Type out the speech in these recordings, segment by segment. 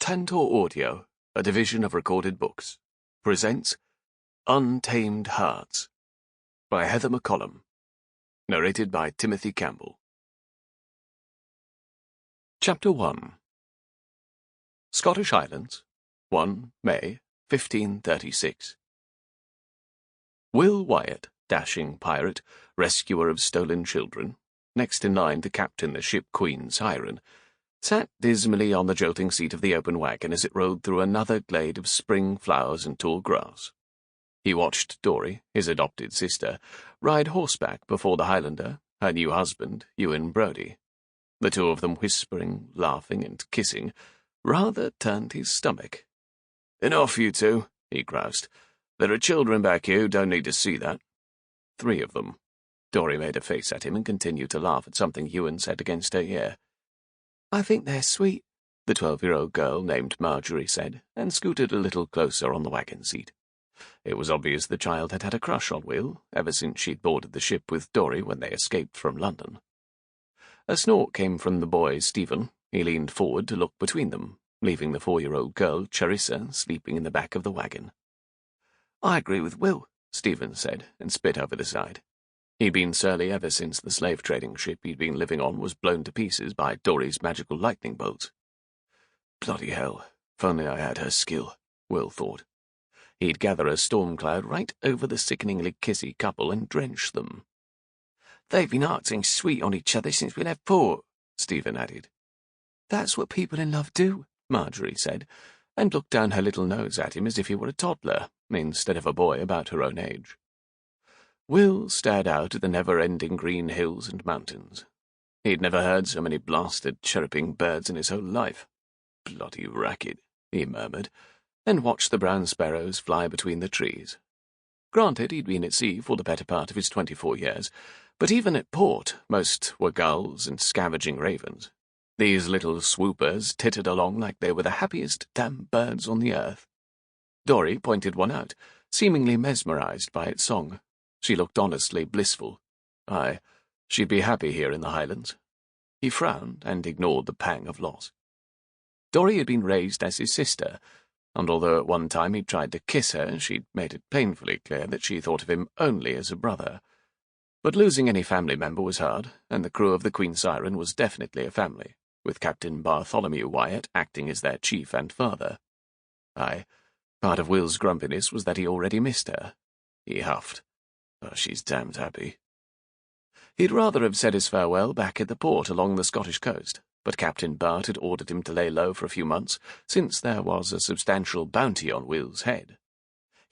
Tantor Audio, a division of Recorded Books, presents Untamed Hearts by Heather McCollum, narrated by Timothy Campbell. Chapter 1. Scottish Highlands, 1 May 1536. Will Wyatt, dashing pirate, rescuer of stolen children, next in line to captain the ship Queen Siren, sat dismally on the jolting seat of the open wagon as it rode through another glade of spring flowers and tall grass. He watched Dory, his adopted sister, ride horseback before the Highlander, her new husband, Ewan Brodie. The two of them whispering, laughing, and kissing rather turned his stomach. "Enough, you two," he groused. "There are children back here who don't need to see that." 3 of them. Dory made a face at him and continued to laugh at something Ewan said against her ear. "I think they're sweet," the 12-year-old girl named Marjorie said, and scooted a little closer on the wagon seat. It was obvious the child had had a crush on Will ever since she'd boarded the ship with Dory when they escaped from London. A snort came from the boy Stephen. He leaned forward to look between them, leaving the 4-year-old girl Charissa sleeping in the back of the wagon. "I agree with Will," Stephen said, and spit over the side. He'd been surly ever since the slave-trading ship he'd been living on was blown to pieces by Dory's magical lightning bolts. Bloody hell, if only I had her skill, Will thought. He'd gather a storm cloud right over the sickeningly kissy couple and drench them. "They've been acting sweet on each other since we left port," Stephen added. "That's what people in love do," Marjorie said, and looked down her little nose at him as if he were a toddler, instead of a boy about her own age. Will stared out at the never-ending green hills and mountains. He'd never heard so many blasted, chirruping birds in his whole life. "Bloody racket," he murmured, and watched the brown sparrows fly between the trees. Granted, he'd been at sea for the better part of his 24 years, but even at port, most were gulls and scavenging ravens. These little swoopers tittered along like they were the happiest damn birds on the earth. Dory pointed one out, seemingly mesmerized by its song. She looked honestly blissful. Aye, she'd be happy here in the Highlands. He frowned and ignored the pang of loss. Dory had been raised as his sister, and although at one time he'd tried to kiss her, she'd made it painfully clear that she thought of him only as a brother. But losing any family member was hard, and the crew of the Queen Siren was definitely a family, with Captain Bartholomew Wyatt acting as their chief and father. Aye, part of Will's grumpiness was that he already missed her. He huffed. "Oh, she's damned happy." He'd rather have said his farewell back at the port along the Scottish coast, but Captain Bart had ordered him to lay low for a few months, since there was a substantial bounty on Will's head.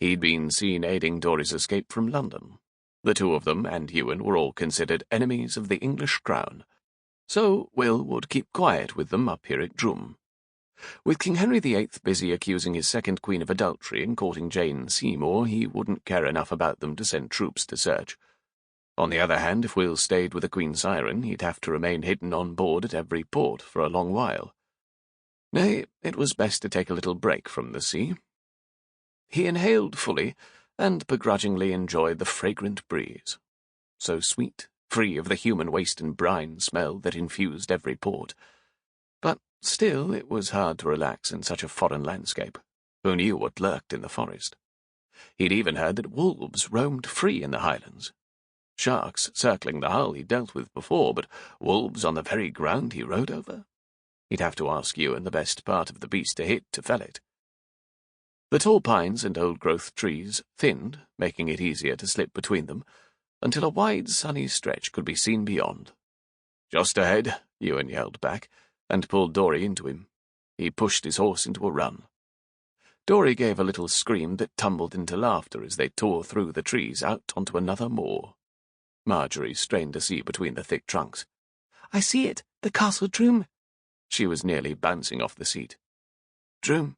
He'd been seen aiding Dory's escape from London. The 2 of them and Ewan were all considered enemies of the English crown, so Will would keep quiet with them up here at Drum. With King Henry VIII busy accusing his second queen of adultery and courting Jane Seymour, he wouldn't care enough about them to send troops to search. On the other hand, if Will stayed with the Queen Siren, he'd have to remain hidden on board at every port for a long while. Nay, it was best to take a little break from the sea. He inhaled fully and begrudgingly enjoyed the fragrant breeze. So sweet, free of the human waste and brine smell that infused every port. But still, it was hard to relax in such a foreign landscape. Who knew what lurked in the forest? He'd even heard that wolves roamed free in the Highlands. Sharks circling the hull he'd dealt with before, but wolves on the very ground he rode over? He'd have to ask Ewan the best part of the beast to hit to fell it. The tall pines and old-growth trees thinned, making it easier to slip between them, until a wide sunny stretch could be seen beyond. "Just ahead," Ewan yelled back, and pulled Dory into him. He pushed his horse into a run. Dory gave a little scream that tumbled into laughter as they tore through the trees out onto another moor. Marjorie strained to see between the thick trunks. "I see it, the Castle Drum." She was nearly bouncing off the seat. "Drum,"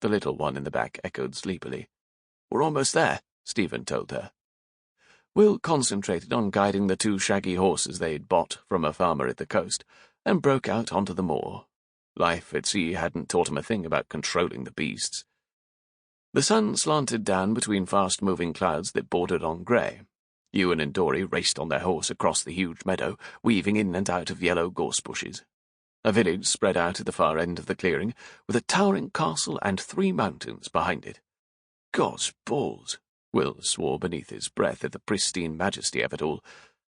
the little one in the back echoed sleepily. "We're almost there," Stephen told her. Will concentrated on guiding the 2 shaggy horses they'd bought from a farmer at the coast, and broke out onto the moor. Life at sea hadn't taught him a thing about controlling the beasts. The sun slanted down between fast-moving clouds that bordered on grey. Ewan and Dory raced on their horse across the huge meadow, weaving in and out of yellow gorse bushes. A village spread out at the far end of the clearing, with a towering castle and 3 mountains behind it. God's balls! Will swore beneath his breath at the pristine majesty of it all,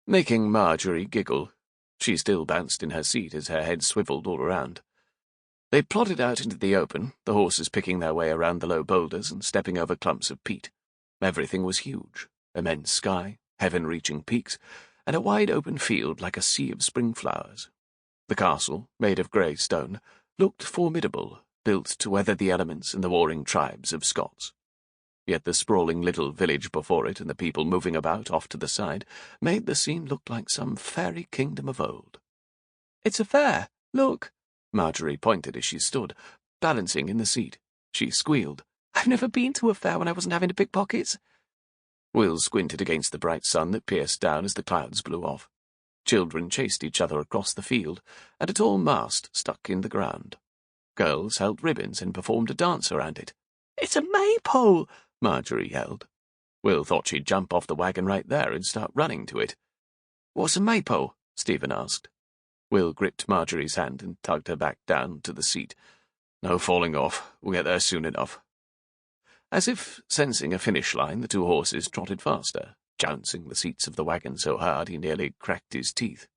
making Marjorie giggle. She still bounced in her seat as her head swivelled all around. They plodded out into the open, the horses picking their way around the low boulders and stepping over clumps of peat. Everything was huge. Immense sky, heaven-reaching peaks, and a wide open field like a sea of spring flowers. The castle, made of grey stone, looked formidable, built to weather the elements and the warring tribes of Scots. Yet the sprawling little village before it and the people moving about off to the side made the scene look like some fairy kingdom of old. "It's a fair, look!" Marjorie pointed as she stood, balancing in the seat. She squealed, "I've never been to a fair when I wasn't having to pick pockets." Will squinted against the bright sun that pierced down as the clouds blew off. Children chased each other across the field, and a tall mast stuck in the ground. Girls held ribbons and performed a dance around it. "It's a maypole!" Marjorie yelled. Will thought she'd jump off the wagon right there and start running to it. "What's a maypole?" Stephen asked. Will gripped Marjorie's hand and tugged her back down to the seat. "No falling off. We'll get there soon enough." As if sensing a finish line, the 2 horses trotted faster, jouncing the seats of the wagon so hard he nearly cracked his teeth.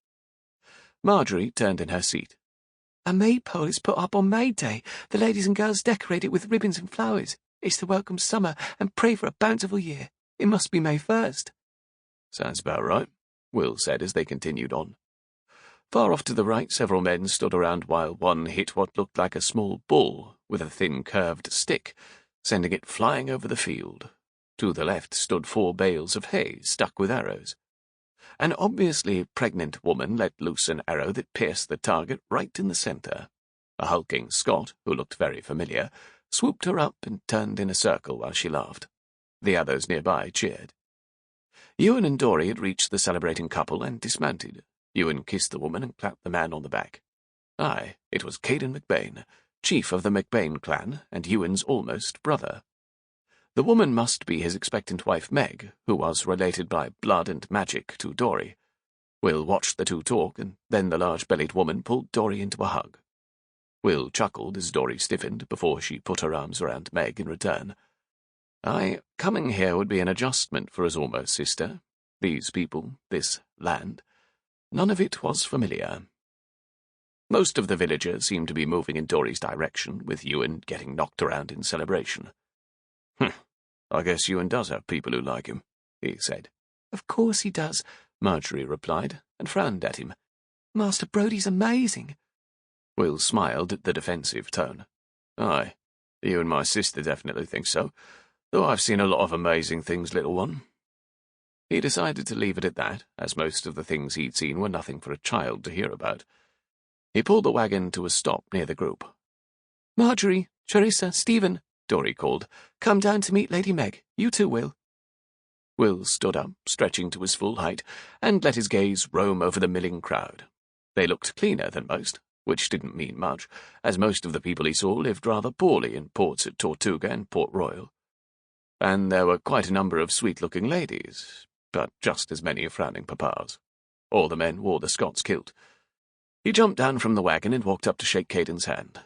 Marjorie turned in her seat. "A maypole is put up on May Day. The ladies and girls decorate it with ribbons and flowers. It's to welcome summer and pray for a bountiful year. It must be May 1st. "Sounds about right," Will said as they continued on. Far off to the right, several men stood around while one hit what looked like a small bull with a thin curved stick, sending it flying over the field. To the left stood 4 bales of hay stuck with arrows. An obviously pregnant woman let loose an arrow that pierced the target right in the centre. A hulking Scot, who looked very familiar, swooped her up and turned in a circle while she laughed. The others nearby cheered. Ewan and Dory had reached the celebrating couple and dismounted. Ewan kissed the woman and clapped the man on the back. Aye, it was Caden McBain, chief of the McBain clan, and Ewan's almost brother. The woman must be his expectant wife Meg, who was related by blood and magic to Dory. Will watched the 2 talk, and then the large-bellied woman pulled Dory into a hug. Will chuckled as Dory stiffened before she put her arms around Meg in return. Aye, coming here would be an adjustment for us almost sister. These people, this land. None of it was familiar. Most of the villagers seemed to be moving in Dory's direction, with Ewan getting knocked around in celebration. "I guess Ewan does have people who like him," he said. "Of course he does," Marjorie replied, and frowned at him. "Master Brodie's amazing." Will smiled at the defensive tone. "Aye, you and my sister definitely think so, though I've seen a lot of amazing things, little one." He decided to leave it at that, as most of the things he'd seen were nothing for a child to hear about. He pulled the wagon to a stop near the group. "Marjorie, Charissa, Stephen," Dory called. "Come down to meet Lady Meg. You too, Will." Will stood up, stretching to his full height, and let his gaze roam over the milling crowd. They looked cleaner than most, which didn't mean much, as most of the people he saw lived rather poorly in ports at Tortuga and Port Royal. And there were quite a number of sweet-looking ladies, but just as many frowning papas. All the men wore the Scots kilt. He jumped down from the wagon and walked up to shake Caden's hand.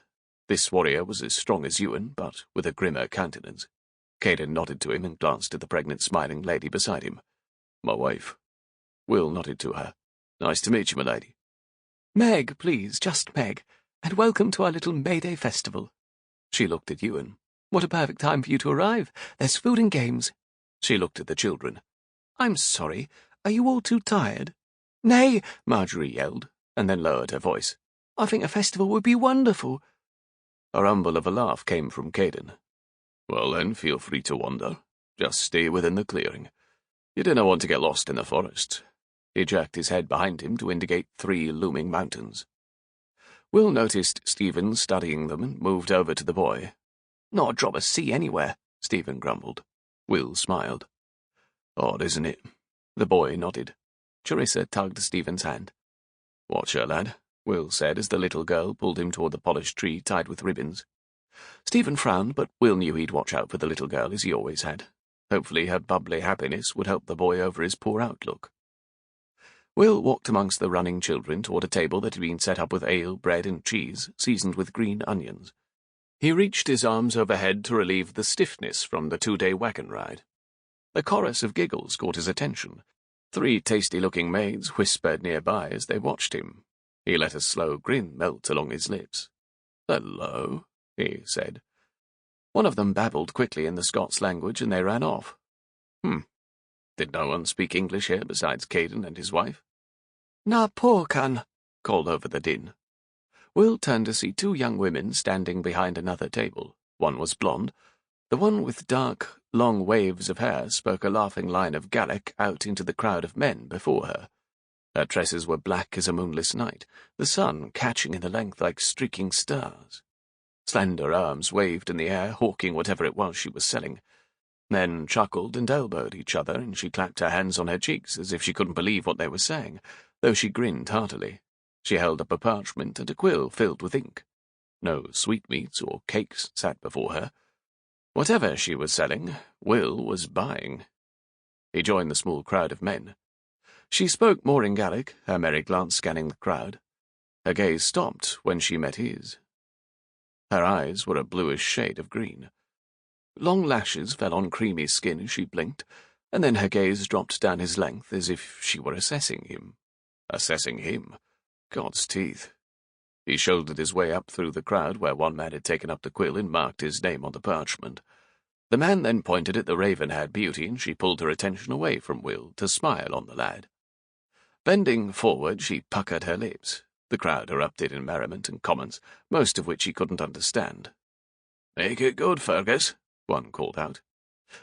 This warrior was as strong as Ewan, but with a grimmer countenance. Caden nodded to him and glanced at the pregnant, smiling lady beside him. "My wife." Will nodded to her. "Nice to meet you, my lady." "Meg, please, just Meg, and welcome to our little May Day festival." She looked at Ewan. "What a perfect time for you to arrive. There's food and games." She looked at the children. "I'm sorry. Are you all too tired?" "Nay," Marjorie yelled, and then lowered her voice. "I think a festival would be wonderful." A rumble of a laugh came from Caden. "Well then, feel free to wander. Just stay within the clearing. You don't want to get lost in the forest." He jerked his head behind him to indicate 3 looming mountains. Will noticed Stephen studying them and moved over to the boy. "Not a drop of sea anywhere," Stephen grumbled. Will smiled. "Odd, isn't it?" The boy nodded. Charissa tugged Stephen's hand. "Watch her, lad," Will said as the little girl pulled him toward the polished tree tied with ribbons. Stephen frowned, but Will knew he'd watch out for the little girl as he always had. Hopefully her bubbly happiness would help the boy over his poor outlook. Will walked amongst the running children toward a table that had been set up with ale, bread, and cheese, seasoned with green onions. He reached his arms overhead to relieve the stiffness from the 2-day wagon ride. A chorus of giggles caught his attention. 3 tasty-looking maids whispered nearby as they watched him. He let a slow grin melt along his lips. "Hello," he said. One of them babbled quickly in the Scots language, and they ran off. Did no one speak English here besides Caden and his wife? "Na porcan," called over the din. Will turned to see 2 young women standing behind another table. One was blonde. The one with dark, long waves of hair spoke a laughing line of Gaelic out into the crowd of men before her. Her tresses were black as a moonless night, the sun catching in the length like streaking stars. Slender arms waved in the air, hawking whatever it was she was selling. Men chuckled and elbowed each other, and she clapped her hands on her cheeks as if she couldn't believe what they were saying, though she grinned heartily. She held up a parchment and a quill filled with ink. No sweetmeats or cakes sat before her. Whatever she was selling, Will was buying. He joined the small crowd of men. She spoke more in Gaelic, her merry glance scanning the crowd. Her gaze stopped when she met his. Her eyes were a bluish shade of green. Long lashes fell on creamy skin as she blinked, and then her gaze dropped down his length as if she were assessing him. Assessing him? God's teeth. He shouldered his way up through the crowd where one man had taken up the quill and marked his name on the parchment. The man then pointed at the raven-haired beauty, and she pulled her attention away from Will to smile on the lad. Bending forward, she puckered her lips. The crowd erupted in merriment and comments, most of which he couldn't understand. "Make it good, Fergus," one called out.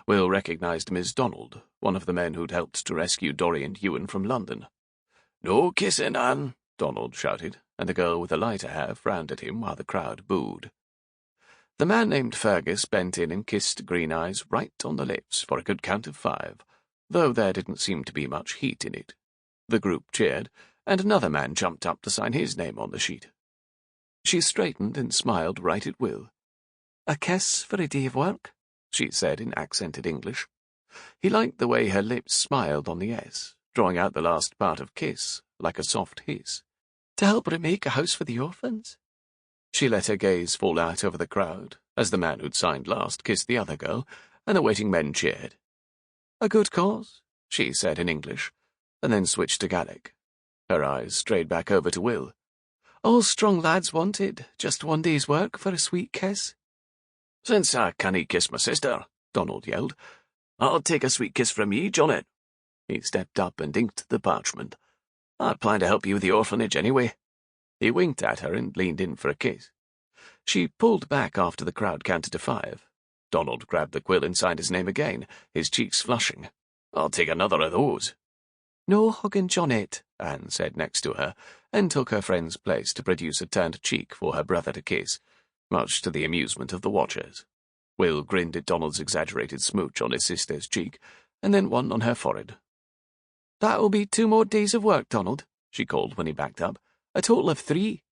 Will recognized Miss Donald, one of the men who'd helped to rescue Dorry and Ewan from London. "No kissing, Anne," Donald shouted, and the girl with the lighter hair frowned at him while the crowd booed. The man named Fergus bent in and kissed Green Eyes right on the lips for a good count of 5, though there didn't seem to be much heat in it. The group cheered, and another man jumped up to sign his name on the sheet. She straightened and smiled right at Will. "A kiss for a day of work," she said in accented English. He liked the way her lips smiled on the S, drawing out the last part of kiss, like a soft hiss. "To help remake a house for the orphans." She let her gaze fall out over the crowd, as the man who'd signed last kissed the other girl, and the waiting men cheered. "A good cause," she said in English, and then switched to Gaelic. Her eyes strayed back over to Will. "All strong lads wanted, just 1 day's work for a sweet kiss." "Since I can't kiss my sister," Donald yelled, "I'll take a sweet kiss from ye, Jonet." He stepped up and inked the parchment. "I plan to help you with the orphanage anyway." He winked at her and leaned in for a kiss. She pulled back after the crowd counted to 5. Donald grabbed the quill and signed his name again, his cheeks flushing. "I'll take another of those." "No hugging Jonet," Anne said next to her, and took her friend's place to produce a turned cheek for her brother to kiss, much to the amusement of the watchers. Will grinned at Donald's exaggerated smooch on his sister's cheek, and then one on her forehead. "That'll be 2 more days of work, Donald," she called when he backed up. "A total of 3.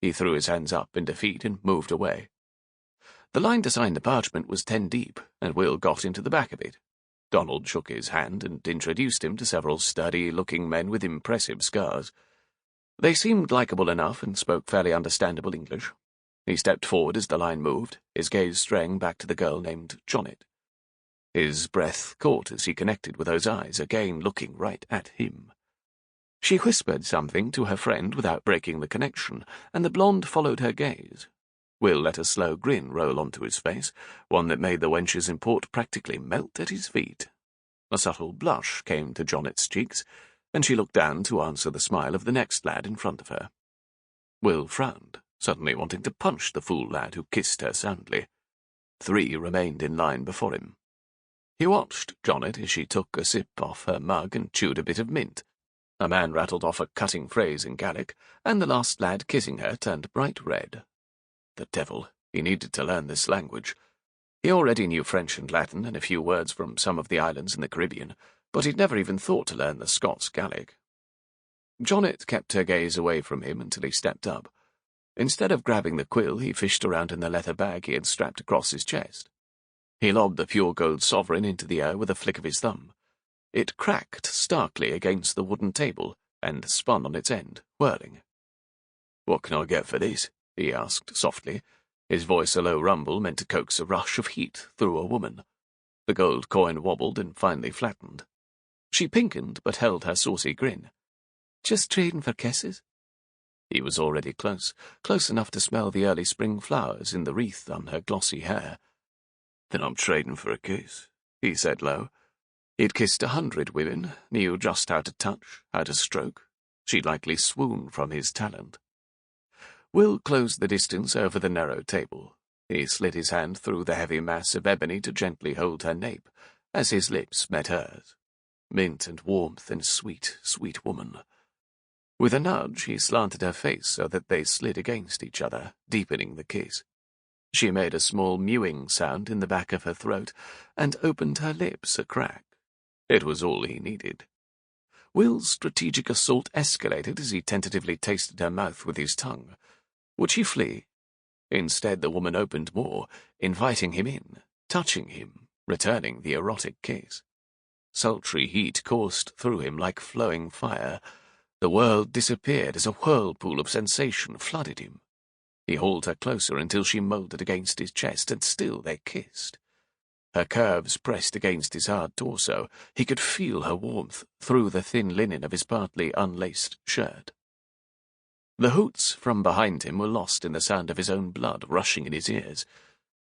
He threw his hands up in defeat and moved away. The line to sign the parchment was 10 deep, and Will got into the back of it. Donald shook his hand and introduced him to several sturdy-looking men with impressive scars. They seemed likable enough and spoke fairly understandable English. He stepped forward as the line moved, his gaze straying back to the girl named Jonet. His breath caught as he connected with those eyes, again looking right at him. She whispered something to her friend without breaking the connection, and the blonde followed her gaze. Will let a slow grin roll onto his face, one that made the wench's import practically melt at his feet. A subtle blush came to Jonet's cheeks, and she looked down to answer the smile of the next lad in front of her. Will frowned, suddenly wanting to punch the fool lad who kissed her soundly. 3 remained in line before him. He watched Jonet as she took a sip off her mug and chewed a bit of mint. A man rattled off a cutting phrase in Gaelic, and the last lad kissing her turned bright red. The devil, he needed to learn this language. He already knew French and Latin and a few words from some of the islands in the Caribbean, but he'd never even thought to learn the Scots Gaelic. Jonet kept her gaze away from him until he stepped up. Instead of grabbing the quill, he fished around in the leather bag he had strapped across his chest. He lobbed the pure gold sovereign into the air with a flick of his thumb. It cracked starkly against the wooden table, and spun on its end, whirling. "What can I get for this?" he asked softly, his voice a low rumble meant to coax a rush of heat through a woman. The gold coin wobbled and finally flattened. She pinkened but held her saucy grin. "Just trading for kisses?" He was already close enough to smell the early spring flowers in the wreath on her glossy hair. "Then I'm trading for a kiss," he said low. He'd kissed 100 women, knew just how to touch, how to stroke. She'd likely swoon from his talent. Will closed the distance over the narrow table. He slid his hand through the heavy mass of ebony to gently hold her nape, as his lips met hers. Mint and warmth and sweet, sweet woman. With a nudge, he slanted her face so that they slid against each other, deepening the kiss. She made a small mewing sound in the back of her throat and opened her lips a crack. It was all he needed. Will's strategic assault escalated as he tentatively tasted her mouth with his tongue. Would she flee? Instead, the woman opened more, inviting him in, touching him, returning the erotic kiss. Sultry heat coursed through him like flowing fire. The world disappeared as a whirlpool of sensation flooded him. He hauled her closer until she moulded against his chest, and still they kissed. Her curves pressed against his hard torso. He could feel her warmth through the thin linen of his partly unlaced shirt. The hoots from behind him were lost in the sound of his own blood rushing in his ears.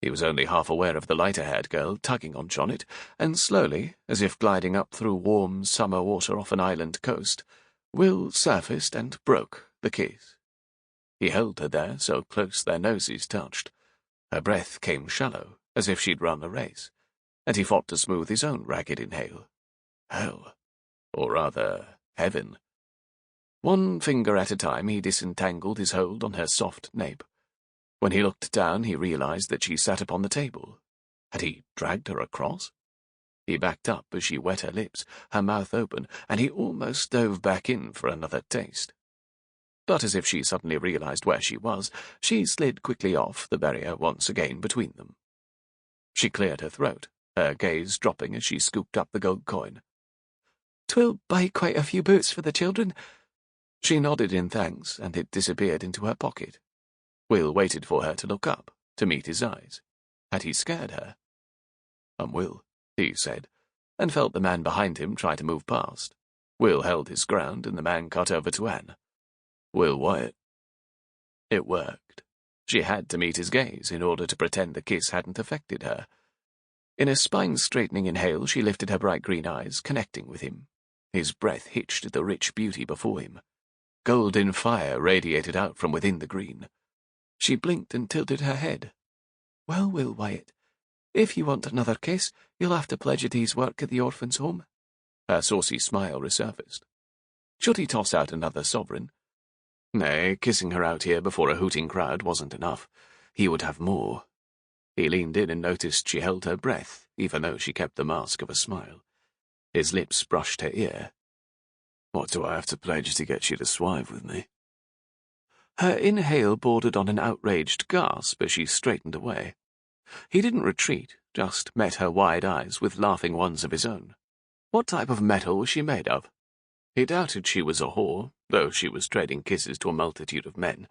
He was only half aware of the lighter-haired girl tugging on Jonet, and slowly, as if gliding up through warm summer water off an island coast, Will surfaced and broke the kiss. He held her there, so close their noses touched. Her breath came shallow, as if she'd run a race, and he fought to smooth his own ragged inhale. Hell. Or rather, heaven. One finger at a time he disentangled his hold on her soft nape. When he looked down, he realized that she sat upon the table. Had he dragged her across? He backed up as she wet her lips, her mouth open, and he almost dove back in for another taste. But as if she suddenly realized where she was, she slid quickly off the barrier once again between them. She cleared her throat, her gaze dropping as she scooped up the gold coin. "'Twill buy quite a few boots for the children." She nodded in thanks, and it disappeared into her pocket. Will waited for her to look up, to meet his eyes. Had he scared her? "I'm Will," he said, and felt the man behind him try to move past. Will held his ground, and the man cut over to Anne. "Will Wyatt." It worked. She had to meet his gaze in order to pretend the kiss hadn't affected her. In a spine-straightening inhale, she lifted her bright green eyes, connecting with him. His breath hitched at the rich beauty before him. Golden fire radiated out from within the green. She blinked and tilted her head. "Well, Will Wyatt, if you want another kiss, you'll have to pledge a day's work at the orphan's home." Her saucy smile resurfaced. Should he toss out another sovereign? Nay, kissing her out here before a hooting crowd wasn't enough. He would have more. He leaned in and noticed she held her breath, even though she kept the mask of a smile. His lips brushed her ear. "What do I have to pledge to get you to swive with me?" Her inhale bordered on an outraged gasp as she straightened away. He didn't retreat, just met her wide eyes with laughing ones of his own. What type of metal was she made of? He doubted she was a whore, though she was trading kisses to a multitude of men.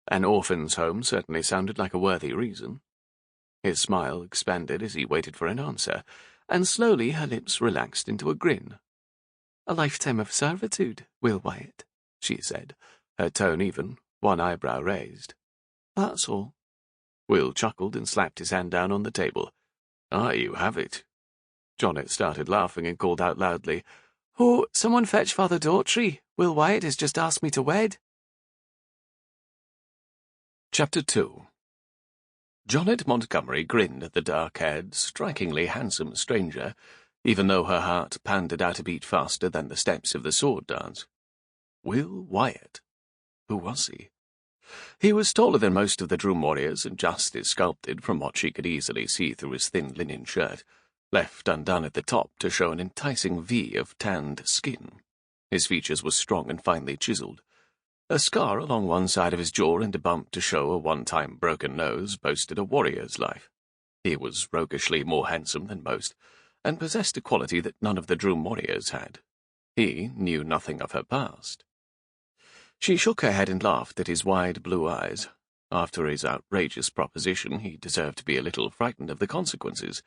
An orphan's home certainly sounded like a worthy reason. His smile expanded as he waited for an answer, and slowly her lips relaxed into a grin. "A lifetime of servitude, Will Wyatt," she said, her tone even, one eyebrow raised. "That's all." Will chuckled and slapped his hand down on the table. "Ah, you have it." Jonet started laughing and called out loudly, "Oh, someone fetch Father Daughtry. Will Wyatt has just asked me to wed." Chapter 2. Jonet Montgomery grinned at the dark-haired, strikingly handsome stranger, even though her heart pandered out a beat faster than the steps of the sword dance. Will Wyatt? Who was he? He was taller than most of the Droom warriors and just as sculpted from what she could easily see through his thin linen shirt, left undone at the top to show an enticing V of tanned skin. His features were strong and finely chiseled. A scar along one side of his jaw and a bump to show a one-time broken nose boasted a warrior's life. He was roguishly more handsome than most, and possessed a quality that none of the Droom warriors had. He knew nothing of her past. She shook her head and laughed at his wide blue eyes. After his outrageous proposition, he deserved to be a little frightened of the consequences,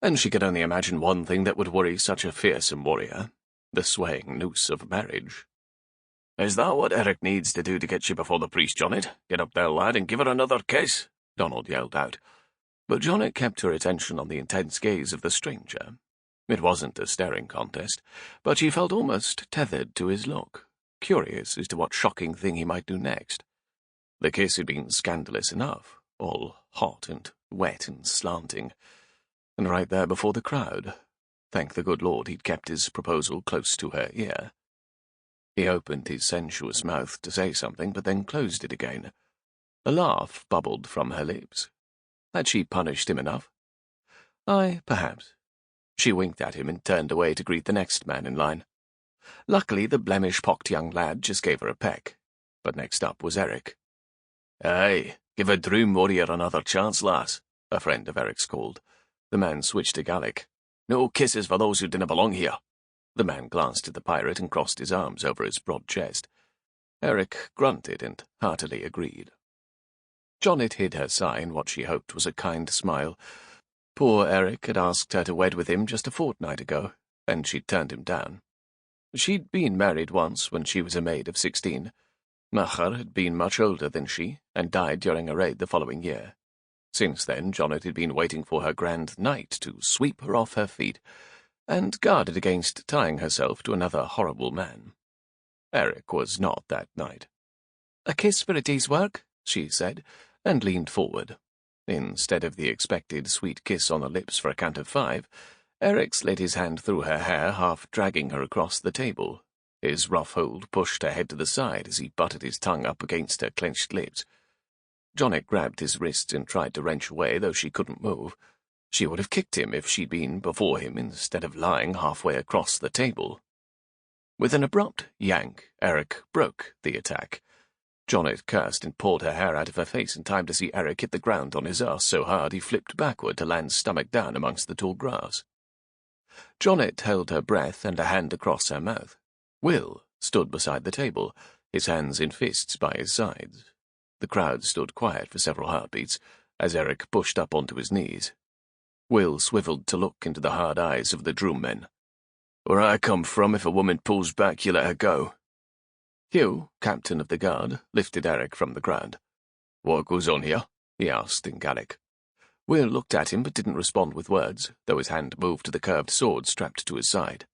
and she could only imagine one thing that would worry such a fearsome warrior: the swaying noose of marriage. "Is that what Eric needs to do to get you before the priest, Jonet? Get up there, lad, and give her another kiss," Donald yelled out. But Jonet kept her attention on the intense gaze of the stranger. It wasn't a staring contest, but she felt almost tethered to his look, curious as to what shocking thing he might do next. The kiss had been scandalous enough, all hot and wet and slanting, and right there before the crowd. Thank the good Lord he'd kept his proposal close to her ear. He opened his sensuous mouth to say something, but then closed it again. A laugh bubbled from her lips. Had she punished him enough? Aye, perhaps. She winked at him and turned away to greet the next man in line. Luckily, the blemish-pocked young lad just gave her a peck. But next up was Eric. "Aye, give a dream warrior another chance, lass," a friend of Eric's called. The man switched to Gaelic. "No kisses for those who didn't belong here." The man glanced at the pirate and crossed his arms over his broad chest. Eric grunted and heartily agreed. Jonet hid her sigh in what she hoped was a kind smile. Poor Eric had asked her to wed with him just a fortnight ago, and she'd turned him down. She'd been married once when she was a maid of 16. Machar had been much older than she, and died during a raid the following year. Since then, Jonet had been waiting for her grand knight to sweep her off her feet, and guarded against tying herself to another horrible man. Eric was not that knight. "A kiss for a day's work," she said, and leaned forward. Instead of the expected sweet kiss on the lips for a count of 5, Eric slid his hand through her hair, half dragging her across the table. His rough hold pushed her head to the side as he butted his tongue up against her clenched lips. Jonet grabbed his wrists and tried to wrench away, though she couldn't move. She would have kicked him if she'd been before him instead of lying halfway across the table. With an abrupt yank, Eric broke the attack. Jonet cursed and pulled her hair out of her face in time to see Eric hit the ground on his arse so hard he flipped backward to land stomach down amongst the tall grass. Jonet held her breath and a hand across her mouth. Will stood beside the table, his hands in fists by his sides. The crowd stood quiet for several heartbeats as Eric pushed up onto his knees. Will swiveled to look into the hard eyes of the Droom men. "Where I come from, if a woman pulls back, you let her go." Hugh, captain of the guard, lifted Eric from the ground. "What goes on here?" he asked in Gaelic. Will looked at him but didn't respond with words, though his hand moved to the curved sword strapped to his side.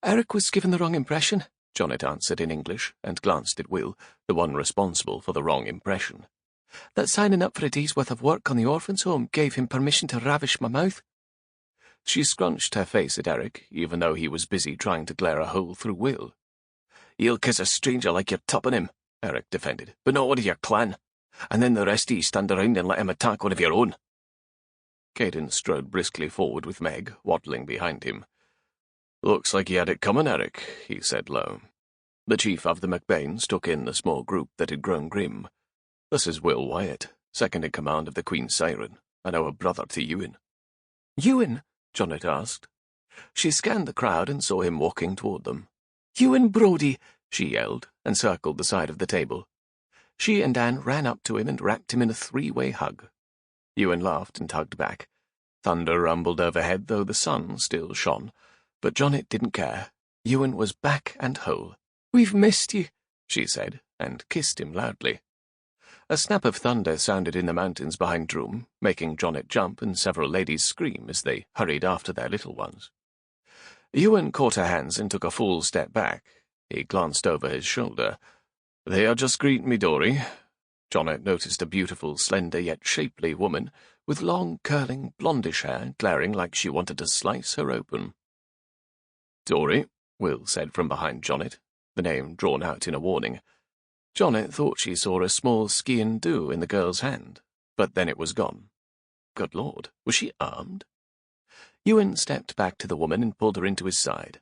"Eric was given the wrong impression," Jonet answered in English, and glanced at Will, the one responsible for the wrong impression. "That signing up for a day's worth of work on the orphan's home gave him permission to ravish my mouth." She scrunched her face at Eric, even though he was busy trying to glare a hole through Will. "You'll kiss a stranger like you're topping him," Eric defended, "but not one of your clan. And then the rest of you stand around and let him attack one of your own." Caden strode briskly forward with Meg, waddling behind him. "Looks like you had it coming, Eric," he said low. The chief of the McBains took in the small group that had grown grim. "This is Will Wyatt, second in command of the Queen's Siren, and our brother to Ewan." "Ewan?" Jonet asked. She scanned the crowd and saw him walking toward them. "Ewan Brodie!" she yelled, and circled the side of the table. She and Anne ran up to him and wrapped him in a 3-way hug. Ewan laughed and hugged back. Thunder rumbled overhead, though the sun still shone. But Jonet didn't care. Ewan was back and whole. "We've missed you," she said, and kissed him loudly. A snap of thunder sounded in the mountains behind Droom, making Jonet jump and several ladies scream as they hurried after their little ones. Ewan caught her hands and took a full step back. He glanced over his shoulder. "They are just greeting me, Dory." Jonet noticed a beautiful, slender yet shapely woman with long, curling, blondish hair glaring like she wanted to slice her open. "Dory," Will said from behind Jonet, the name drawn out in a warning. Jonet thought she saw a small skian do in the girl's hand, but then it was gone. Good Lord, was she armed? Ewan stepped back to the woman and pulled her into his side.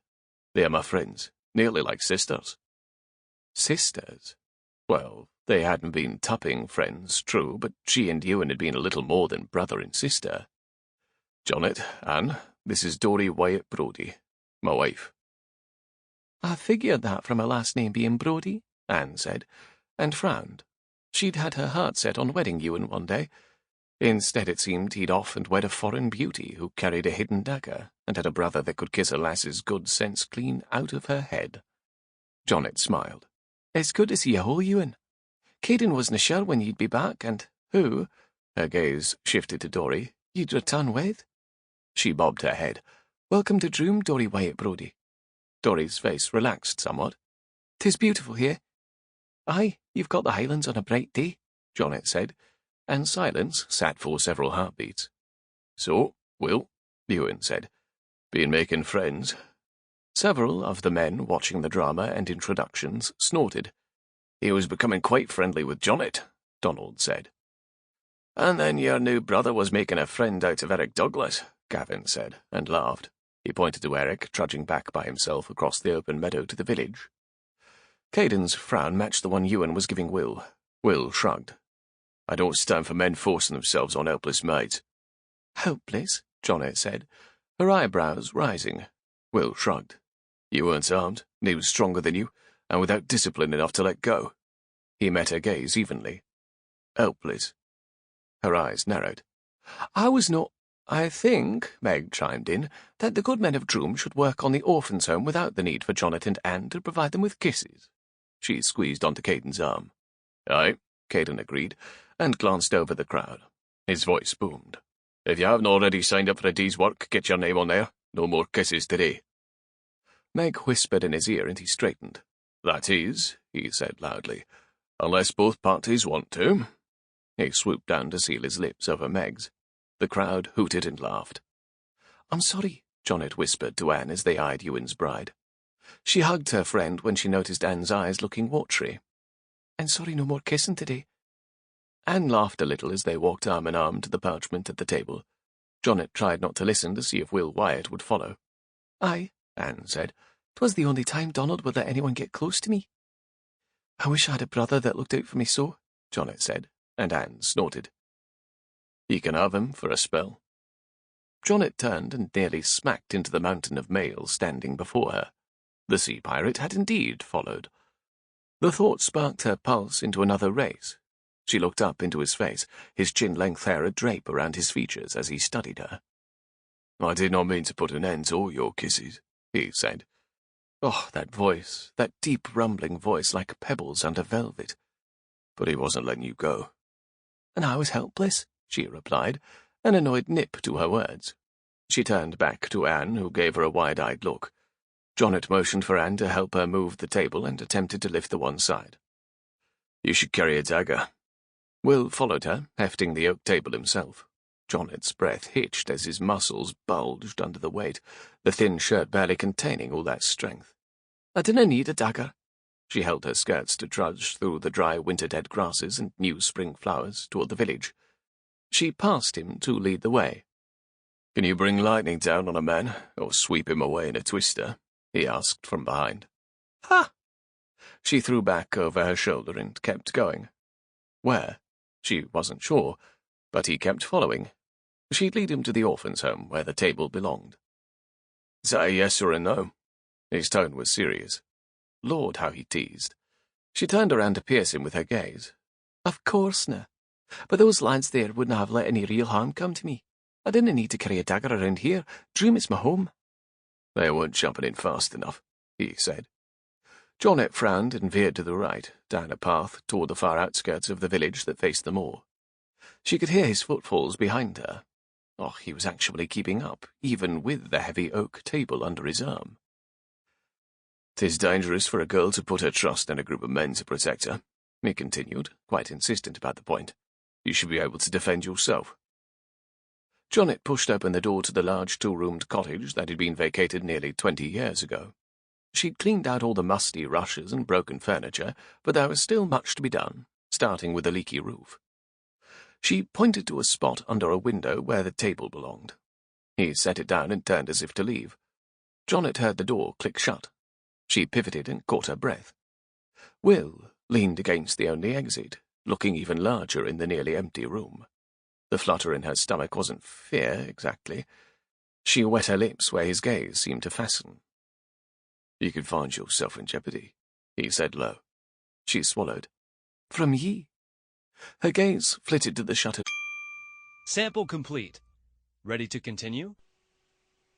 "They are my friends, nearly like sisters." Sisters? Well, they hadn't been tupping friends, true, but she and Ewan had been a little more than brother and sister. "Jonet, Anne, this is Dory Wyatt Brodie, my wife." I figured that from her last name being Brodie, Anne said, and frowned. She'd had her heart set on wedding Ewan one day. Instead, it seemed he'd off and wed a foreign beauty who carried a hidden dagger and had a brother that could kiss a lass's good sense clean out of her head. Jonet smiled. It's good to see you whole, Ewan. Caden wasna sure when you'd be back, and who, her gaze shifted to Dorry, you'd return with. She bobbed her head. Welcome to Droom, Dorry Wyatt Brodie. Dorry's face relaxed somewhat. 'Tis beautiful here. Aye, you've got the Highlands on a bright day, Jonet said, and silence sat for several heartbeats. So, Will, Ewan said, been making friends. Several of the men watching the drama and introductions snorted. He was becoming quite friendly with Jonet, Donald said. And then your new brother was making a friend out of Eric Douglas, Gavin said, and laughed. He pointed to Eric, trudging back by himself across the open meadow to the village. Caden's frown matched the one Ewan was giving Will. Will shrugged. I don't stand for men forcing themselves on helpless maids. Helpless, Jonet said, her eyebrows rising. Will shrugged. You weren't armed, and he was stronger than you, and without discipline enough to let go. He met her gaze evenly. Helpless. Her eyes narrowed. I was not... I think, Meg chimed in, that the good men of Droom should work on the orphans' home without the need for Jonet and Anne to provide them with kisses. She squeezed onto Caden's arm. Aye, Caden agreed, and glanced over the crowd. His voice boomed. If you haven't already signed up for a day's work, get your name on there. No more kisses today. Meg whispered in his ear, and he straightened. That is, he said loudly, unless both parties want to. He swooped down to seal his lips over Meg's. The crowd hooted and laughed. I'm sorry, Jonet whispered to Anne as they eyed Ewan's bride. She hugged her friend when she noticed Anne's eyes looking watery. I'm sorry, no more kissing today. Anne laughed a little as they walked arm in arm to the parchment at the table. Jonet tried not to listen to see if Will Wyatt would follow. Aye, Anne said. 'Twas the only time Donald would let anyone get close to me. I wish I had a brother that looked out for me so, Jonet said, and Anne snorted. You can have him for a spell. Jonet turned and nearly smacked into the mountain of mail standing before her. The sea pirate had indeed followed. The thought sparked her pulse into another race. She looked up into his face, his chin-length hair a drape around his features as he studied her. I did not mean to put an end to all your kisses, he said. Oh, that voice, that deep rumbling voice like pebbles under velvet. But he wasn't letting you go. And I was helpless, she replied, an annoyed nip to her words. She turned back to Anne, who gave her a wide-eyed look. Jonet motioned for Anne to help her move the table and attempted to lift the one side. You should carry a dagger. Will followed her, hefting the oak table himself. Jonet's breath hitched as his muscles bulged under the weight, the thin shirt barely containing all that strength. I didn't need a dagger. She held her skirts to trudge through the dry winter-dead grasses and new spring flowers toward the village. She passed him to lead the way. Can you bring lightning down on a man, or sweep him away in a twister? He asked from behind. Ha! She threw back over her shoulder and kept going. Where? She wasn't sure, but he kept following. She'd lead him to the orphan's home, where the table belonged. Is that a yes or a no? His tone was serious. Lord, how he teased. She turned around to pierce him with her gaze. Of course na. But those lads there wouldn't have let any real harm come to me. I didn't need to carry a dagger around here. Droom is my home. They weren't jumping in fast enough, he said. Jonet frowned and veered to the right, down a path toward the far outskirts of the village that faced the moor. She could hear his footfalls behind her. Oh, he was actually keeping up, even with the heavy oak table under his arm. 'Tis dangerous for a girl to put her trust in a group of men to protect her, he continued, quite insistent about the point. You should be able to defend yourself. Jonet pushed open the door to the large two-roomed cottage that had been vacated nearly 20 years ago. She'd cleaned out all the musty rushes and broken furniture, but there was still much to be done, starting with the leaky roof. She pointed to a spot under a window where the table belonged. He set it down and turned as if to leave. Jonet heard the door click shut. She pivoted and caught her breath. Will leaned against the only exit, looking even larger in the nearly empty room. The flutter in her stomach wasn't fear, exactly. She wet her lips where his gaze seemed to fasten. You could find yourself in jeopardy, he said low. She swallowed. From ye? Her gaze flitted to the shutter. Sample complete. Ready to continue?